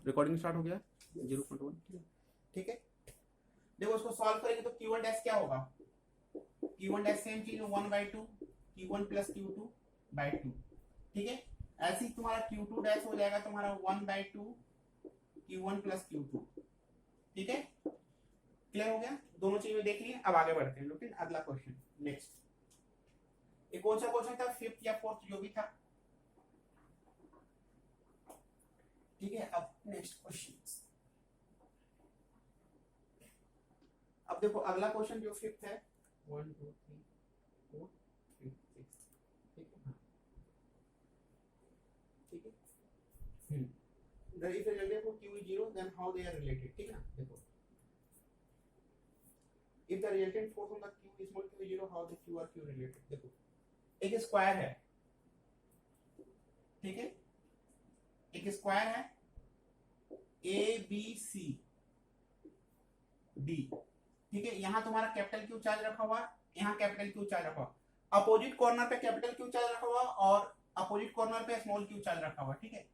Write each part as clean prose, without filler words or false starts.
Recording start हो गया 0.1। ठीक है, देखो उसको सॉल्व करेंगे तो Q1 डैश क्या होगा, Q1 डैश सेम चीज 1/2 Q1 प्लस Q2/2। ठीक है, ऐसे ही तुम्हारा Q2 डैश हो जाएगा तुम्हारा 1/2 Q1 प्लस Q2। ठीक है, क्लियर हो गया, दोनों चीजें देख लिए। अब आगे बढ़ते हैं लेकिन अगला क्वेश्चन नेक्स्ट। एक कौन सा क्वेश्चन था, फिफ्थ या फोर्थ जो भी था। ठीक है, अब नेक्स्ट क्वेश्चन। अब देखो अगला क्वेश्चन जो फिफ्थ है 1 2 3 4 5 6। ठीक है, ठीक है, if the relative for Q is 0 then how they are related। ठीक है ना, देखो if the resultant force on the Q is small q is 0 how the Q are Q related। देखो एक स्क्वायर है, ठीक है, एक स्क्वायर है ABC D। ठीक है, यहां तुम्हारा कैपिटल क्यू चार्ज रखा हुआ, यहाँ कैपिटल क्यू चार्ज रखा हुआ, अपोजिट कॉर्नर पे कैपिटल क्यू चार्ज रखा हुआ और अपोजिट कॉर्नर पे स्मॉल क्यू चार्ज रखा हुआ। ठीक है,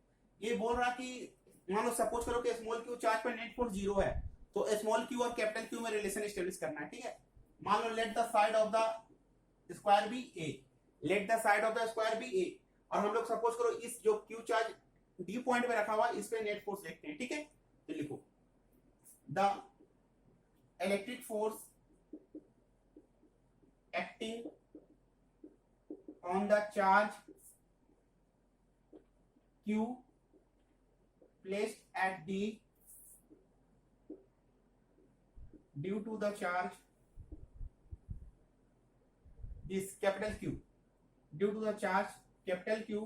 ये बोल रहा कि मान लो सपोज करो कि स्मॉल क्यू चार्ज पर नेट फोर्स 0 है, तो स्मॉल क्यू और कैपिटल क्यू में रिलेशन एस्टेब्लिश करना है। ठीक है, मान लो let the side of the square be A, let the side of the square be A, और हम लोग सपोज करो इस जो क्यू चार्ज डी पॉइंट पे रखा हुआ इस पे नेट फोर्स देखते हैं। ठीक है, तो लिखो the electric force acting on the charge Q placed at D due to the charge this capital Q due to the charge capital Q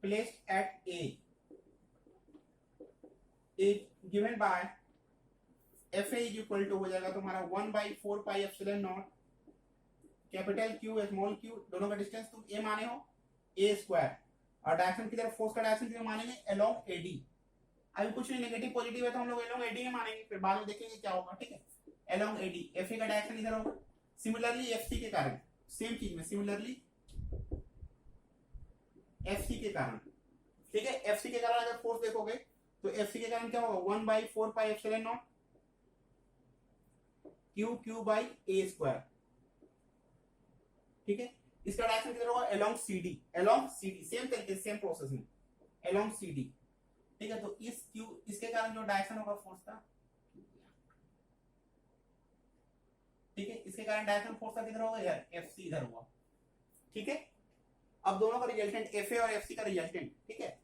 placed at A is given by FA is equal to हो जाएगा तुम्हारा 1/4 pi epsilon not capital Q small Q, दोनों का distance तुम ए माने हो ए square, और direction की तरफ फोर्स का डायरेक्शन किधर मानेंगे अलोंग एडी। अभी कुछ नहीं, नेगेटिव पॉजिटिव है तो हम लोग अलोंग एडी में मानेंगे, फिर बाद में देखेंगे क्या होगा। ठीक है, अलोंग एडी एफए का डायरेक्शन इधर होगा। सिमिलरली एफसी के कारण सेम चीज में, सिमिलरली एफसी के कारण, ठीक है, एफसी के कारण अगर फोर्स देखोगे तो एफसी के कारण क्या होगा 1/4 pi epsilon not Q by A square. ठीक है, इसका डायरेक्शन किधर होगा along CD, along CD same तरीके सेम प्रोसेस में अलोंग सीडी। ठीक है, तो इस क्यू इसके कारण जो डायरेक्शन होगा फोर्स का, ठीक है, इसके कारण डायरेक्शन फोर्स का किधर होगा यार एफसी इधर होगा। ठीक है, अब दोनों का रिजल्टेंट एफए और एफसी का रिजल्टेंट। ठीक है,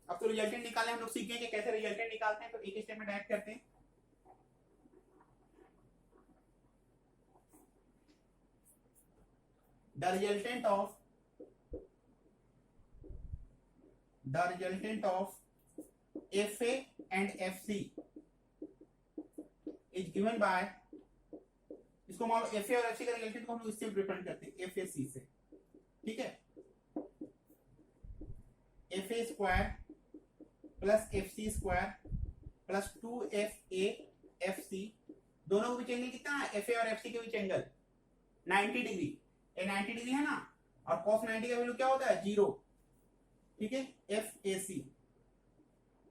अब तो रिजल्टेंट निकालने हम लोग सीख गए कि कैसे रिजल्टेंट निकालते हैं, तो एक स्टेप में डायरेक्ट करते हैं। The resultant of FA and FC is given by, इसको मान लो FA और FC का रिजल्टेंट को हम लोग इससे रिप्रेजेंट करते हैं FAC से। ठीक है, FA square plus FC square plus 2FA FC, दोनों के बीच एंगल कितना है FA और FC के बीच एंगल 90 डिग्री, ये 90 डिग्री है ना, और cos 90 का वैल्यू क्या होता है 0। ठीक है, FAC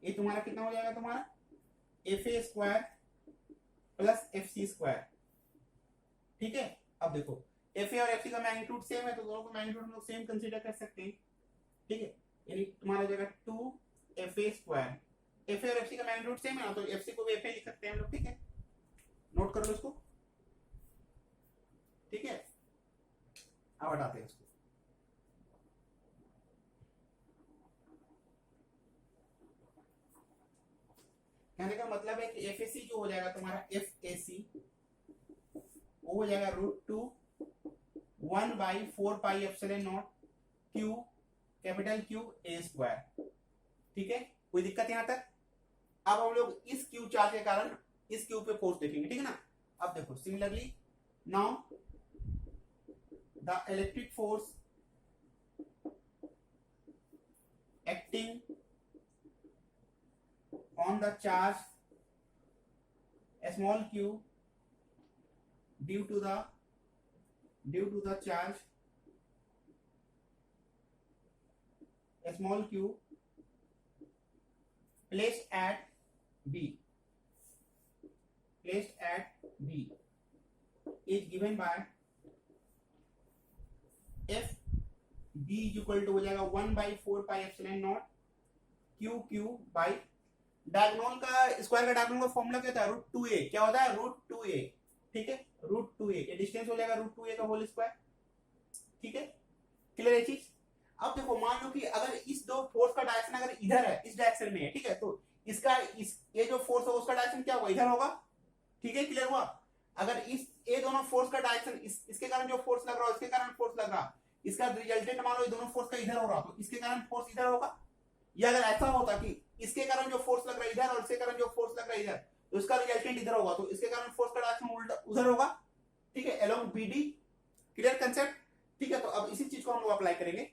ये तुम्हारा कितना हो जाएगा तुम्हारा FA square plus FC square. ठीक है, अब देखो FA और FC का मैग्नीट्यूड सेम है तो दोनों का मैग्नीट्यूड हम लोग सेम कंसीडर कर सकते हैं। ठीक है, यानी तुम्हारा हो जाएगा 2FA स्क्वायर, FA और FC का मैग्नीट्यूड सेम है ना, तो FC को भी FA लिख सकते हैं हम लोग। ठीक है, नोट कर लो इसको। ठीक है, अब हटाते हैं इसको। कहने का मतलब है कि एफएसी जो हो जाएगा तुम्हारा एफएसी वो हो जाएगा √2 1/4 pi epsilon not Q capital Q A square. ठीक है, कोई दिक्कत यहां तक। अब हम लोग इस क्यू चार्ज के कारण इस क्यू पे फोर्स देखेंगे। ठीक है ना, अब देखो similarly now the electric force acting on the charge small q due to the charge small q placed at B is given by F B is equal to हो जाएगा 1/4 pi epsilon not q q by diagonal का square का diagonal का formula क्या होता है √2a क्या होता है √2a ठीक है √2a ये डिस्टेंस हो जाएगा √2a का होल स्क्वायर ठीक है क्लियर है चीज। अब देखो मान लो कि अगर इस दो फोर्स का डायरेक्शन अगर इधर है इस डायरेक्शन में है ठीक है तो इसका ये जो फोर्स होगा उसका डायरेक्शन क्या होगा इधर होगा ठीक है क्लियर हुआ। अगर इस ये दोनों फोर्स का डायरेक्शन इसके कारण जो फोर्स लग रहा है इसके कारण फोर्स लग रहा इसका रिजल्टेंट मान लो ये दोनों फोर्स का इधर हो रहा तो इसके कारण फोर्स इधर होगा। या अगर ऐसा होता कि इसके कारण जो फोर्स लग रहा है इधर और इसके कारण जो फोर्स लग रहा है इधर तो इसका रिजल्टेंट इधर होगा तो इसके कारण फोर्स का डायरेक्शन उल्टा उधर होगा ठीक है अलोंग BD क्लियर कंसेप्ट ठीक है। तो अब इसी चीज को हम लोग अप्लाई करेंगे।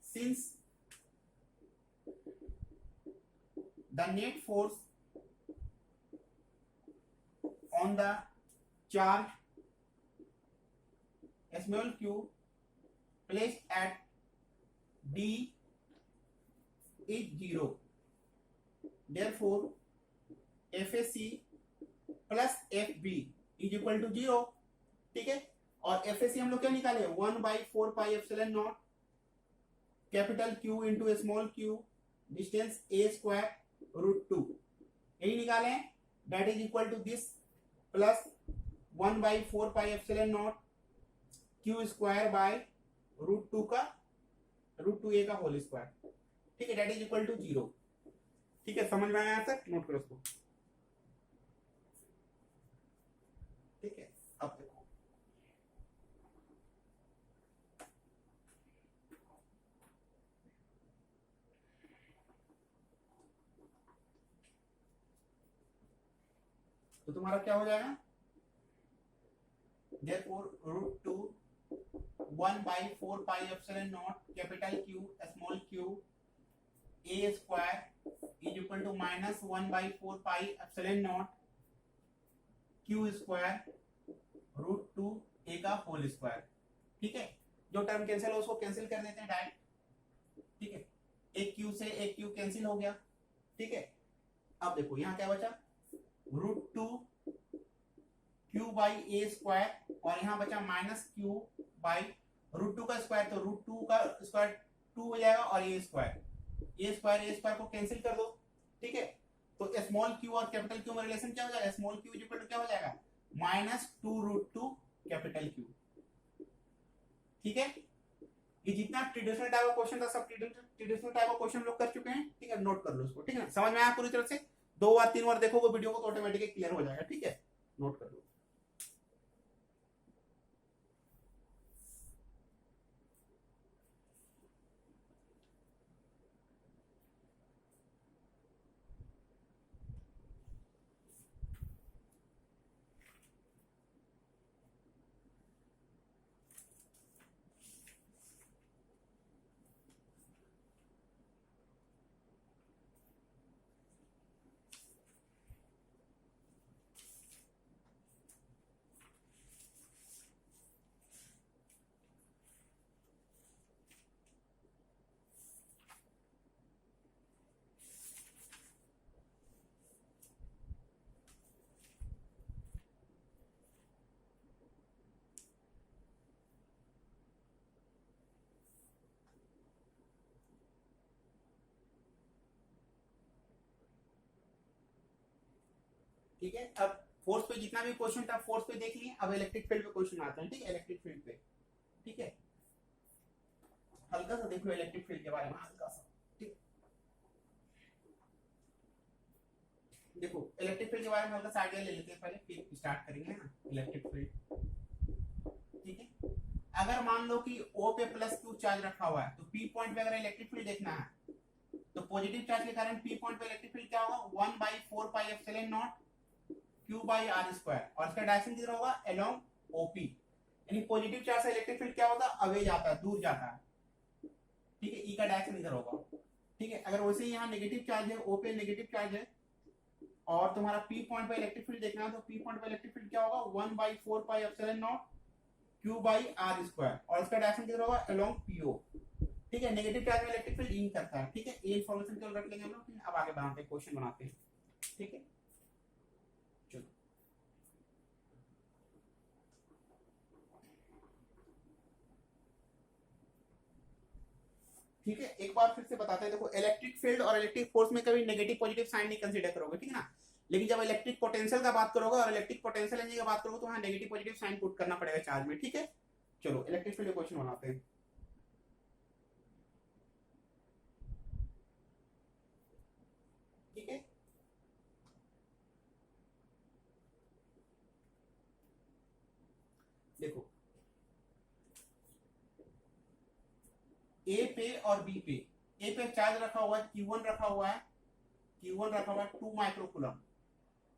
Since the net force on the charge small q placed at D is 0, therefore FAC plus FB is equal to 0 ठीक है। और FAC हम लोग क्या निकाले 1/4 pi epsilon not capital Q into small q distance a square √2 यही निकाले हैं that is equal to this plus 1/4 pi epsilon not q square by √2 का √2a का होल स्क्वायर ठीक है दैट इज इक्वल टू 0 ठीक है। समझ में आया यहाँ तक नोट करो उसको ठीक है। अब देखो तो तुम्हारा क्या हो जाएगा therefore √2 1/4 pi epsilon not capital Q small q a square is equal to minus 1/4 pi epsilon not q square √2a का होल स्क्वायर ठीक है। जो टर्म कैंसिल हो उसको कैंसिल कर देते हैं डायरेक्ट ठीक है एक q से एक q कैंसिल हो गया ठीक है। अब देखो यहाँ क्या बचा √2 q बाई a स्क्वायर और यहाँ बचा माइनस q बाई √2 का स्क्वायर तो √2 का स्क्वायर 2 हो जाएगा और a स्क्वायर को कैंसिल कर दो ठीक है। तो स्मॉल q और कैपिटल q में रिलेशन क्या हो जाएगा स्मॉल q इक्वल टू क्या हो जाएगा -2 √2 कैपिटल Q ठीक है। ये जितना ट्रेडिशनल टाइप का क्वेश्चन था सब ट्रेडिशनल टाइप का क्वेश्चन लोग कर चुके हैं ठीक है। नोट कर लो उसको ठीक है समझ में आया पूरी तरह से 2 बार 3 बार देखोगे वीडियो को तो ऑटोमेटिकली क्लियर हो जाएगा ठीक है नोट कर लो। ठीक है। अब फोर्स पे जितना भी क्वेश्चन था फोर्स पे देख लिए अब इलेक्ट्रिक फील्ड पे क्वेश्चन आते हैं ठीक है इलेक्ट्रिक फील्ड पे ठीक है। हल्का सा देखो इलेक्ट्रिक फील्ड के बारे में हल्का सा ठीक देखो इलेक्ट्रिक फील्ड के बारे में हल्का सा आइडिया ले लेते हैं पहले फिर स्टार्ट करेंगे ना इलेक्ट्रिक फील्ड ठीक है। अगर मान लो कि O पे प्लस Q चार्ज रखा हुआ है तो P पॉइंट पे अगर इलेक्ट्रिक फील्ड देखना है तो पॉजिटिव चार्ज के कारण P पॉइंट पे इलेक्ट्रिक फील्ड क्या होगा 1/4 pi epsilon not Q by R square और इसका डायरेक्शन किधर होगा अलोंग OP यानी पॉजिटिव चार्ज से इलेक्ट्रिक फील्ड क्या होता है अवे जाता है दूर जाता है ठीक है E का डायरेक्शन इधर होगा ठीक है। अगर वैसे ही यहाँ नेगेटिव चार्ज है, O पे नेगेटिव चार्ज है और तुम्हारा P पॉइंट पे इलेक्ट्रिक फील्ड देखना है तो P पॉइंट पे इलेक्ट्रिक फील्ड क्या होगा 1/4 pi epsilon not Q by R square और इसका डायरेक्शन किधर होगा अलोंग PO। ठीक है, नेगेटिव चार्ज में इलेक्ट्रिक फील्ड इन करता है। ठीक है, ये इन्फॉर्मेशन केवल रख लेंगे हम लोग। अब आगे बनाते हैं, क्वेश्चन बनाते हैं। ठीक है, चलो ठीक है, एक बार फिर से बताते हैं। देखो, इलेक्ट्रिक फील्ड और इलेक्ट्रिक फोर्स में कभी नेगेटिव पॉजिटिव साइन नहीं कंसीडर करोगे, ठीक है ना। लेकिन जब इलेक्ट्रिक पोटेंशियल का बात करोगे और इलेक्ट्रिक पोटेंशियल एनर्जी का बात करोगे तो वहां नेगेटिव पॉजिटिव साइन पुट करना पड़ेगा चार्ज में। ठीक है, चलो इलेक्ट्रिक फील्ड क्वेश्चन बनाते हैं। ठीक है, देखो ए पे और बी पे, ए पे चार्ज रखा हुआ है Q1 रखा हुआ है, Q1 रखा हुआ है 2 माइक्रोकूलम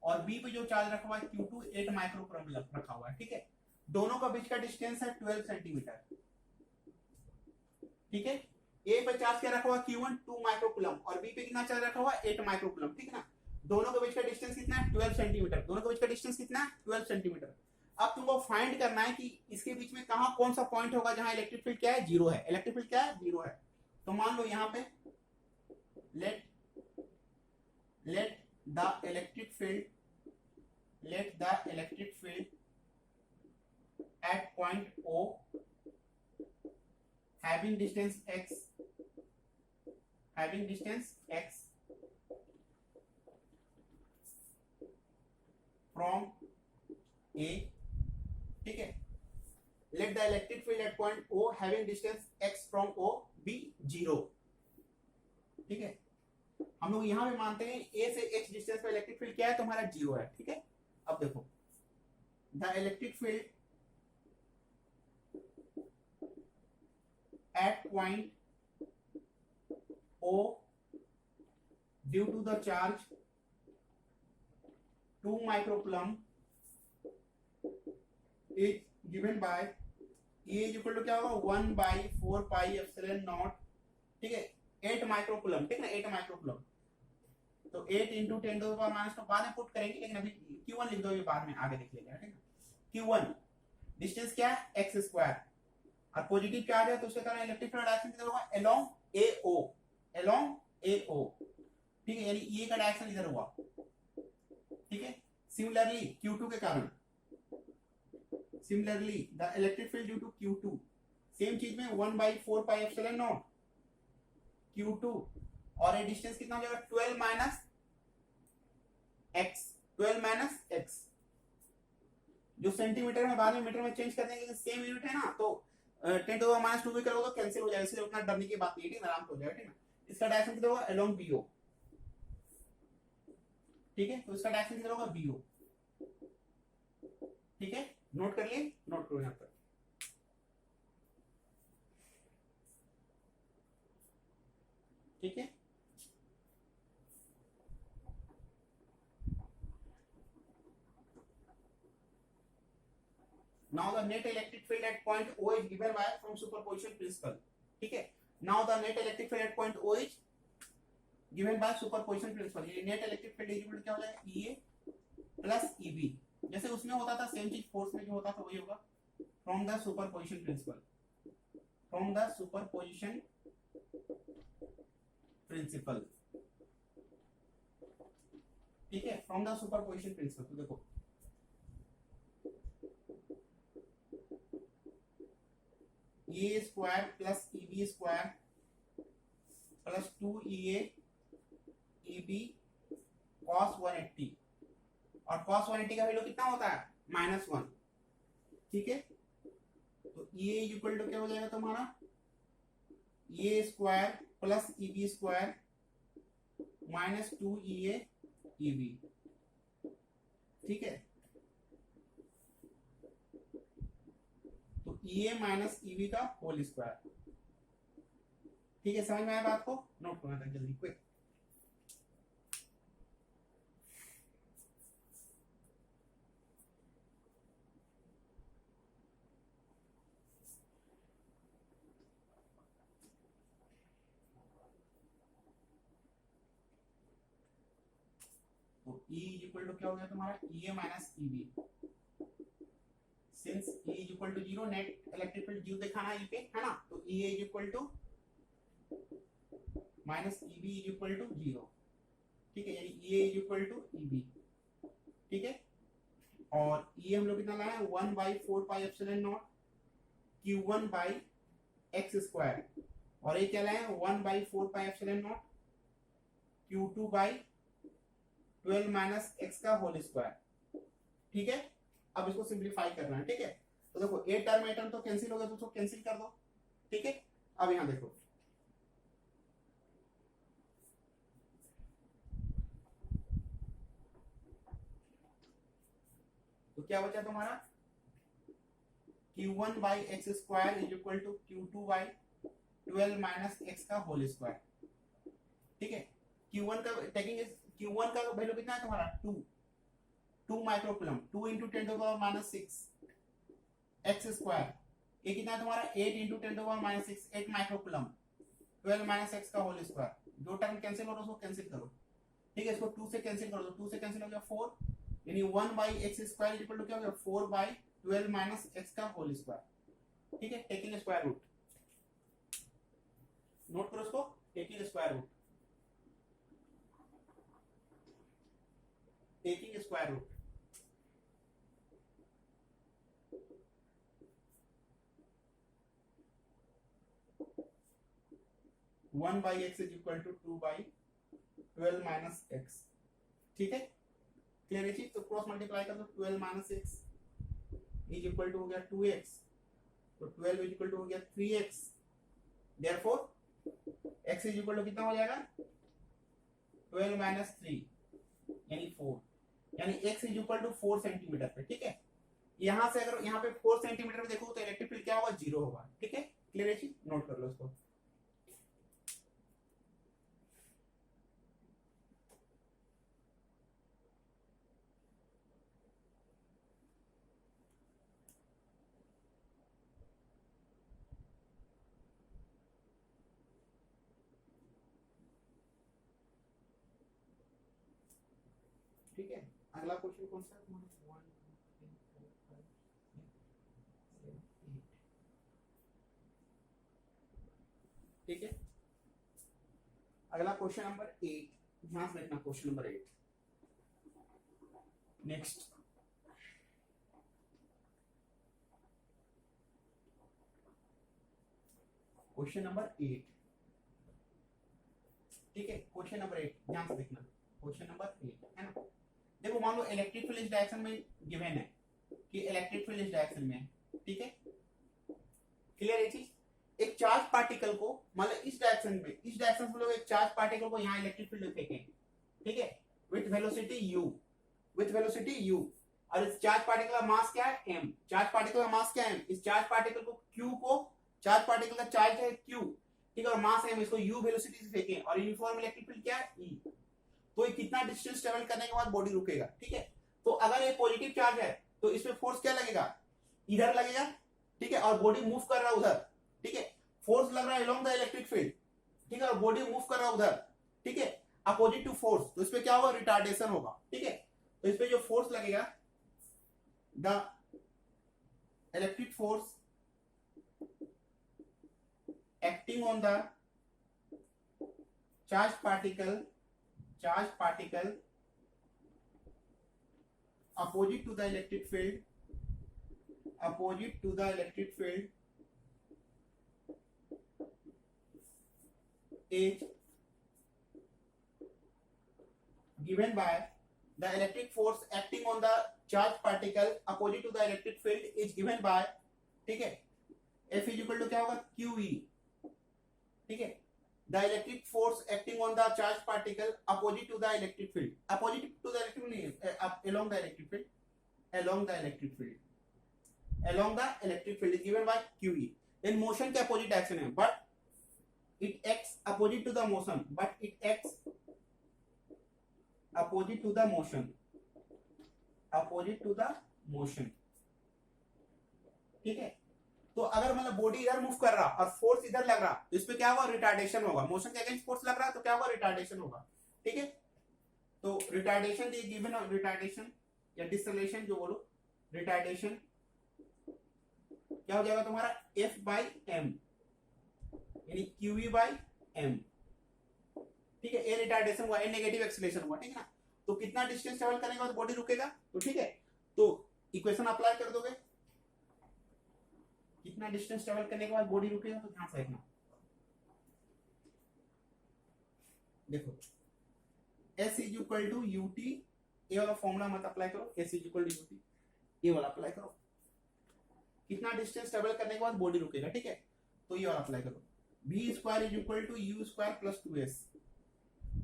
और बी पे जो चार्ज रखा हुआ है Q2 8 माइक्रोकूलम रखा हुआ है। ठीक है, दोनों का बीच का डिस्टेंस है 12 सेंटीमीटर। ठीक है, ए पे चार्ज क्या रखा हुआ Q1 2 माइक्रोकूलम और बी पे कितना चार्ज रखा हुआ 8 माइक्रोकूलम। ठीक है ना, दोनों के बीच का डिस्टेंस कितना है 12 सेंटीमीटर। दोनों के बीच का डिस्टेंस कितना है 12 सेंटीमीटर। अब तुमको फाइंड करना है कि इसके बीच में कहां कौन सा पॉइंट होगा जहां इलेक्ट्रिक फील्ड क्या है जीरो है। इलेक्ट्रिक फील्ड क्या है जीरो है। तो मान लो यहां पे let the electric field at point O having distance x from A। ठीक है, let the electric field at point O having distance x from O be 0। ठीक है, हम लोग यहां पे मानते हैं ए से x डिस्टेंस पे इलेक्ट्रिक फील्ड क्या है तुम्हारा जीरो है। ठीक है, अब देखो the electric field at point O due to the charge 2 microcoulomb is given by E is equal to क्या होगा 1/4 पाई एप्सिलॉन नॉट। ठीक है, 8 माइक्रोकूलम। ठीक है ना, 8 माइक्रोकूलम तो 8 into 10 to the power minus, तो बाद में पुट करेंगे लेकिन अभी Q1 लिख दो, ये बाद में आगे देख लेंगे। ठीक है, Q1 डिस्टेंस क्या है x स्क्वायर और पॉजिटिव चार्ज है तो उसके कारण इलेक्ट्रिक फील्ड डायरेक्शन किधर होगा अलोंग AO, अलोंग AO। ठीक है, यानी ये का डायरेक्शन इधर हुआ। ठीक है, सिमिलरली Q2 के कारण, similarly the electric field due to Q2 same चीज में 1/4 पाई एप्सिलॉन नॉट Q2 और ये डिस्टेंस कितना हो जाएगा 12 माइनस x, 12 माइनस x जो सेंटीमीटर में बाद में मीटर में चेंज कर देंगे, सेम यूनिट है ना, तो 10 टू द माइनस 2 भी करोगे तो कैंसिल हो जाएगा, इसलिए उतना डरने की बात नहीं है, आराम से हो जाएगा। ठीक है, इसका डायरेक्शन कितना होगा अलोंग BO। ठीक है, तो इसका डायरेक्शन कितना होगा BO। ठीक है, नोट कर लिए, नोट करो यहां पर। ठीक है, now the net electric field at point O is given by from superposition principle। ठीक है, now the net electric field at point O is given by superposition principle। ये net electric field इक्वल क्या हो जाएगा EA plus EB, जैसे उसमें होता था सेम चीज फोर्स में जो होता था वही होगा from the superposition principle, from the superposition principle। ठीक है, from the superposition principle। तो देखो A square plus EB square plus 2EA EB cos 180 और cos 180 का वैल्यू कितना होता है -1। ठीक है, तो ये इक्वल टू क्या हो जाएगा तुम्हारा A square plus EB square minus 2EA EB। ठीक है, तो EA माइनस EB का होल स्क्वायर। ठीक है, समझ में आया बात को, नोट करना था जल्दी quick. E is equal to क्या हो गया तुम्हारा EA minus EB। Since E is equal to 0, net electric field 0 दिखाना है पे, है ना, तो EA is equal to minus EB is equal to 0, ठीक है, यानी EA is equal to EB, ठीक है। और ये हम लोग कितना लाए हैं 1/4 pi epsilon not Q1 by x square, और ये क्या लाए हैं 1/4 pi epsilon not Q2 by 12 minus x का होल स्क्वायर, ठीक है। अब इसको सिंप्लीफाई करना है, ठीक है। तो देखो ए टर्म तो कैंसिल हो गया, तो उसको कैंसिल कर दो, ठीक है। अब यहां देखो तो क्या बचा तुम्हारा Q1 by x square is equal to Q2 by 12 minus x का होल स्क्वायर, ठीक है। Q1 का टेकिंग Q1 का वैल्यू कितना है तुम्हारा 2 microcoulomb, 2 into 10 to the power minus 6 x square, ये कितना है तुम्हारा 8 into 10 to the power minus 6 8 microcoulomb 12 minus x का होल स्क्वायर। जो टर्म कैंसिल हो रहा है उसको कैंसिल करो, ठीक है। इसको 2 से कैंसिल करो, तो 2 से कैंसिल हो गया 4, यानी 1 by x square equal to क्या हो गया 4 बाई 12 माइनस एक्स का होल स्क्वायर, ठीक है। टेकिंग स्क्वायर रूट, नोट करो इसको, taking square root, taking square root, one by x is equal to 2 by 12 minus x, ठीक है। क्लियर है चीज, तो क्रॉस मल्टीप्लाई कर दो, 12 minus x is equal to हो गया 2x, तो 12 इज इक्वल टू हो गया 3x, therefore x is equal to कितना हो जाएगा 12 माइनस 3 यानी 4, यानी x is equal to 4 centimetre पे, ठीक है। यहां से अगर यहाँ पे 4 सेंटीमीटर पे देखो तो इलेक्ट्रिक फील्ड क्या होगा 0 होगा, ठीक है। क्लियर है चीज, नोट कर लो इसको। ठीक है, अगला क्वेश्चन कौन सा है, ठीक है। अगला क्वेश्चन नंबर 8, ध्यान से देखना, question number 8 next. Question number 8, ठीक है। क्वेश्चन नंबर 8 ध्यान से देखना, क्वेश्चन नंबर 8 है ना। देखो मान लो इलेक्ट्रिक फील्ड इस डायरेक्शन में गिवन है कि इलेक्ट्रिक फील्ड इस डायरेक्शन में है, ठीक है। क्लियर है चीज, एक चार्ज पार्टिकल को मतलब इस डायरेक्शन में, इस डायरेक्शन में लोग एक चार्ज पार्टिकल को यहाँ इलेक्ट्रिक फील्ड फेंकें, ठीक है, with velocity u, with velocity u, और इस चार्ज पार्टिकल का मास क्या है m, चार्ज पार्टिकल का मास क्या है, इस चार्ज पार्टिकल को q को, चार्ज पार्टिकल का चार्ज है q, ठीक है, और मास m, इसको u वेलोसिटी से फेंकें, और यूनिफॉर्म इलेक्ट्रिक फील्ड क्या है E, तो ये कितना डिस्टेंस ट्रेवल करने के बाद बॉडी रुकेगा, ठीक है। तो अगर ये पॉजिटिव चार्ज है तो इसमें फोर्स क्या लगेगा, इधर लगेगा, ठीक है, और बॉडी मूव कर रहा है उधर, ठीक है, फोर्स लग रहा है अलोंग द इलेक्ट्रिक फील्ड, ठीक है, और बॉडी मूव कर रहा है उधर, ठीक है, अपोजिट टू फोर्स, तो इसमें क्या होगा रिटार्डेशन होगा, ठीक है। तो इसमें जो फोर्स लगेगा, the electric force acting on the charge particle opposite to the electric field is given by the electric force acting on the charge particle opposite to the electric field is given by, ठीक है, F is equal to क्या होगा QE, ठीक है, the electric force acting on the charge particle opposite to the electric field, opposite to the electric field नहीं, along the electric field, along the electric field is given by QE, then motion के opposite direction है, but it acts opposite to the motion, opposite to the motion, ठीक है। तो अगर मतलब body इधर move कर रहा और फोर्स इधर लग रहा तो इसमें क्या होगा रिटार्डेशन होगा, मोशन के अगेंस्ट फोर्स लग रहा तो क्या होगा रिटार्डेशन होगा, ठीक है। तो रिटार्डेशन ये गिवन है, रिटार्डेशन या डिसलेशन जो बोलो, रिटार्डेशन क्या हो जाएगा तुम्हारा F बाई एम, यानी QE बाई एम, ठीक है। ए रिटार्डेशन हुआ, ए नेगेटिव एक्सीलरेशन हुआ, ठीक है ना। तो कितना डिस्टेंस ट्रेवल करने के बाद बॉडी रुकेगा, तो ठीक है, तो इक्वेशन अप्लाई कर दोगे, कितना डिस्टेंस ट्रेवल करने के बाद बॉडी रुकेगा, तो ध्यान से देखना। देखो S is equal to UT, ये वाला फॉर्मूला मत अप्लाई करो, S is equal to UT, ये वाला अप्लाई करो, कितना डिस्टेंस ट्रेवल करने के बाद बॉडी रुकेगा, ठीक है, तो ये वाला अप्लाई करो। V square is equal to U square plus 2S,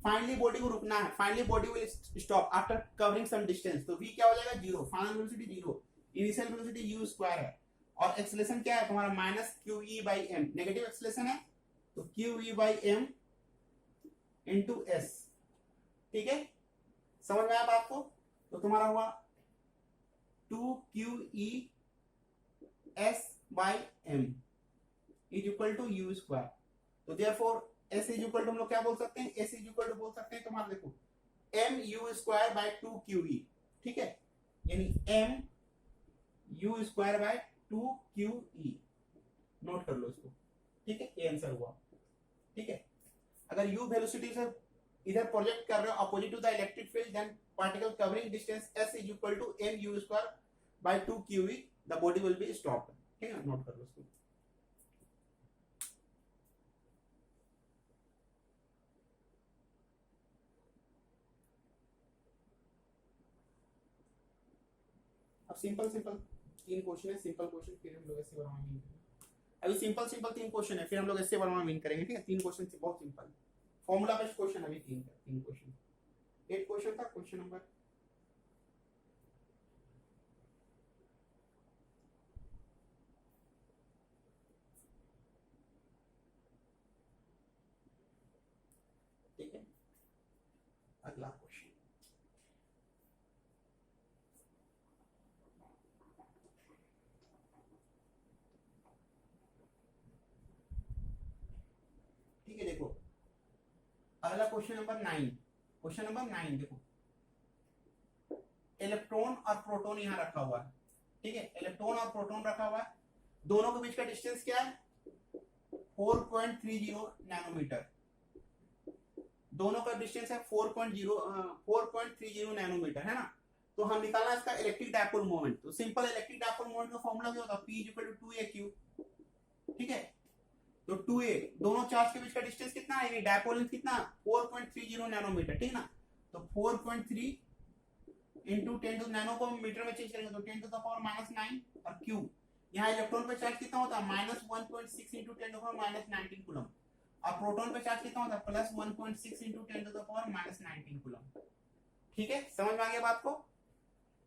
finally body को रुकना है, finally body will stop after covering some distance, तो V क्या हो जाएगा 0, final velocity 0, initial velocity U square है, और एक्सेलरेशन क्या है तुम्हारा minus QE by m, negative acceleration है, तो QE by m into S, ठीक है, समझ में आया बात को। तो तुम्हारा हुआ 2QE S by M is equal to U square, तो therefore S is equal to हम लोग क्या बोल सकते हैं, S इज इक्वल टू बोल सकते हैं तुम्हारा देखो MU स्क्वायर बाई 2QE, ठीक है, यानी MU square by 2QE, note कर लो इसको, ठीक है, ये आंसर हुआ, ठीक है। अगर U वेलोसिटी से इधर प्रोजेक्ट कर रहे हो opposite to the electric field, then particle covering distance S is equal to MU square by 2QE, the body will be stopped, ठीक है, नोट कर लो इसको। अब सिंपल सिंपल 3 क्वेश्चन है, सिंपल क्वेश्चन, फिर हम लोग ऐसे बनाएंगे। अभी सिंपल सिंपल 3 क्वेश्चन है, फिर हम लोग ऐसे बनाना मीन करेंगे, ठीक है। 3 क्वेश्चन से बहुत सिंपल फॉर्मूला बेस्ड क्वेश्चन, अभी 3 क्वेश्चन, 8 क्वेश्चन था, क्वेश्चन नंबर ठीक है। अगला क्वेश्चन, ठीक है, देखो अगला क्वेश्चन नंबर 9, क्वेश्चन नंबर 9 देखो, इलेक्ट्रॉन और प्रोटॉन यहां रखा हुआ है, ठीक है, इलेक्ट्रॉन और प्रोटॉन रखा हुआ है, दोनों के बीच का डिस्टेंस क्या है 4.30 नैनोमीटर, दोनों का डिस्टेंस है 4.30 नैनोमीटर, है ना। तो हम निकालना इसका इलेक्ट्रिक डायपोल मोमेंट, तो सिंपल इलेक्ट्रिक डायपोल मोमेंट का फॉर्मूला क्या होता है, P इक्वल टू 2AQ, ठीक है। तो 2A, दोनों चार्ज के बीच का डिस्टेंस कितना है, यानी डायपोल लेंथ कितना 4.30 नैनोमीटर, ठीक है ना। तो 4.3 इंटू 10 टू नैनो को मीटर में चेंज करेंगे तो 10 टू द पावर -9, और Q यहाँ इलेक्ट्रॉन पे चार्ज कितना होता है -1.6 into 10 to the power -19 coulomb, और प्रोटॉन पे चार्ज कितना होता है +1.6 into 10 to the power -19 coulomb, ठीक है, समझ में आ गया बात को।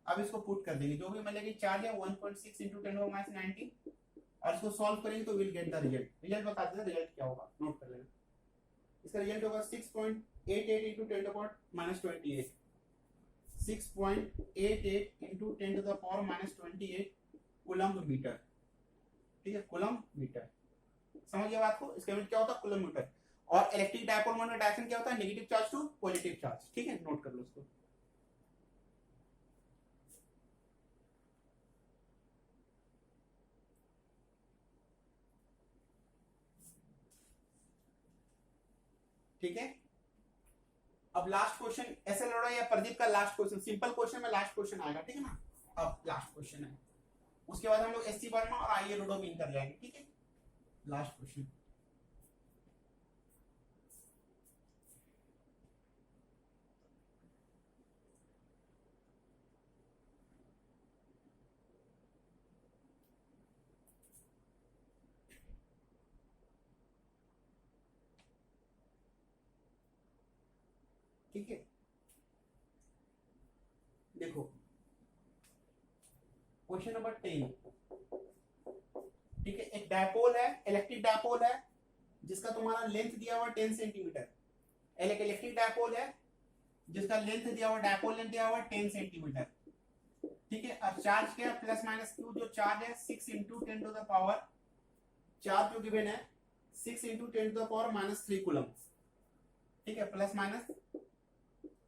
अब इसको पुट कर देंगे, जो भी मिलेगी चार्ज है 1.6 इंटू 10 टू द पावर -19, और इसको सॉल्व करेंगे तो will get the result, result बता देना रिजल्ट क्या होगा, नोट कर लेना। इसका रिजल्ट होगा 6.88 into 10 to the power -28, 6.88 into 10 to the power -28 coulomb metre, ठीक है, कूलम्ब मीटर, समझ गया बात को। इसका यूनिट क्या होता है कूलम्ब मीटर, और इलेक्ट्रिक डायपोल मोमेंट का डायरेक्शन क्या होता है negative charge to positive charge, ठीक है, नोट कर लो इसको। ठीक है, अब लास्ट क्वेश्चन एसएल अरोड़ा या प्रदीप का लास्ट क्वेश्चन, सिंपल क्वेश्चन में लास्ट क्वेश्चन आएगा, ठीक है ना। अब लास्ट क्वेश्चन है, उसके बाद हम लोग एससी वर्मा और आईए रोडो मीन कर जाएंगे, ठीक है। लास्ट क्वेश्चन, ठीक है, देखो क्वेश्चन नंबर 10, ठीक है। एक डायपोल है, इलेक्ट्रिक डायपोल है, जिसका तुम्हारा लेंथ दिया हुआ 10 सेंटीमीटर, एक इलेक्ट्रिक डायपोल है जिसका लेंथ दिया हुआ, डायपोल लेंथ दिया हुआ 10 सेंटीमीटर, ठीक है। अब चार्ज क्या है प्लस माइनस Q, जो चार्ज है 6 into 10 to the power, charge जो गिवन है 6 into 10 to the power -3 coulomb, ठीक है, plus minus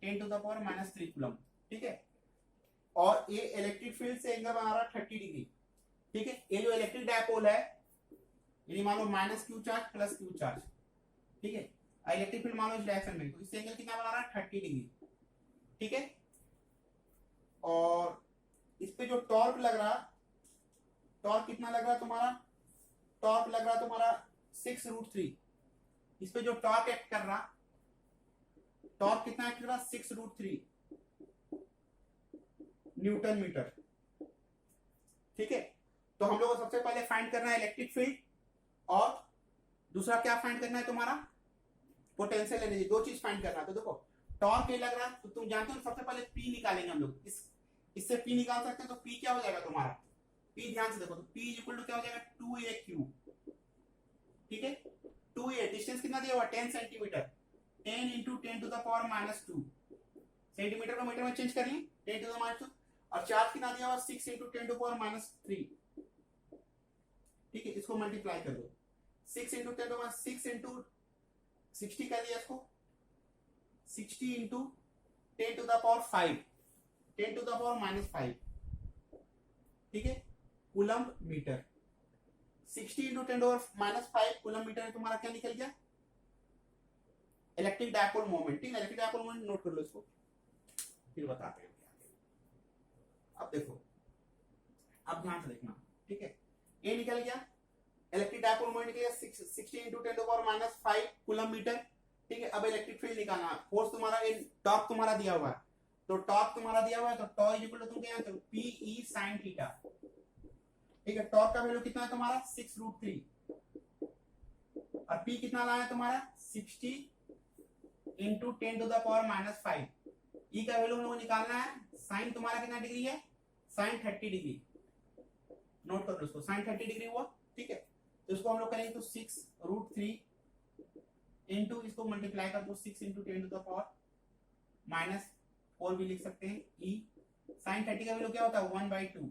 10 to the power minus 3 coulomb, ठीक है। और ये इलेक्ट्रिक फील्ड से एंगल बना रहा है 30 डिग्री, ठीक है। ये जो इलेक्ट्रिक डायपोल है, यानी मान लो minus Q charge plus Q charge, ठीक है। इलेक्ट्रिक फील्ड मान लो इस डायरेक्शन में, तो इससे एंगल कितना बना रहा है 30 डिग्री, ठीक है। और इस पे जो टॉर्क लग रहा, टॉर्क कितना लग रहा तुम्हारा, टॉर्क लग रहा तुम्हारा 6√3। इस पे जो टॉर्क एक्ट कर रहा, टॉर्क कितना एक्ट कर रहा 6√3 न्यूटन मीटर, ठीक है। तो हम लोग को सबसे पहले फाइंड करना है इलेक्ट्रिक फील्ड, और दूसरा क्या फाइंड करना है तुम्हारा पोटेंशियल एनर्जी। दो चीज फाइंड करना है। तो देखो टॉर्क ये लग रहा है, तो तुम जानते हो सबसे पहले पी निकालेंगे हम लोग, इससे पी निकाल सकते हैं। तो पी क्या हो जाएगा तुम्हारा, पी ध्यान से देखो, तो पी इक्वल टू क्या हो जाएगा 2a क्यूब, ठीक है। 2a डिस्टेंस कितना दिया हुआ 10 centimetre, 10 into 10 to the power minus 2, centimetre को मीटर में चेंज कर ली 10 टू द माइनस 2। और चार्ज कितना दिया हुआ 6 इंटू 10 टू पावर माइनस 3, ठीक है। इसको मल्टीप्लाई कर दो, 6 इंटू 10 टू माइनस 6 इंटू 60 कर दिया इसको, 60 into 10 to the power 5, 10 to the power minus 5, ठीक है, coulomb metre. 60 into 10 to power minus 5 coulomb metre तुम्हारा क्या निकल गया, इलेक्ट्रिक डायपोल मोमेंट, ठीक है। इलेक्ट्रिक डायपोल मोमेंट नोट कर लो इसको, फिर बताते हैं। अब देखो, अब ध्यान से देखना, ठीक है। ये निकल गया इलेक्ट्रिक डायपोल मोमेंट निकल गया 60 into 10 to power minus 5 coulomb metre, ठीक है। अब इलेक्ट्रिक फील्ड निकालना, फोर्स तुम्हारा टॉर्क तुम्हारा दिया हुआ है, तो टॉर्क तुम्हारा दिया हुआ है, तो टॉ इक्वल टू तुम क्या जानते हो पीई साइन थीटा, ठीक है। टॉर्क का वैल्यू कितना है तुम्हारा 6√3, और पी कितना लाया है तुम्हारा 60 into 10 to the power minus 5। E का वैल्यू हमको निकालना है, साइन तुम्हारा कितना डिग्री है, साइन 30 डिग्री, नोट कर लो इसको, साइन 30 डिग्री हुआ, ठीक है। तो इसको हम लोग करेंगे तो 6√3 इंटू इसको मल्टीप्लाई कर दो 6 into 10 to the power minus 4 भी लिख सकते हैं। ई साइन 30 का वैल्यू क्या होता है 1/2,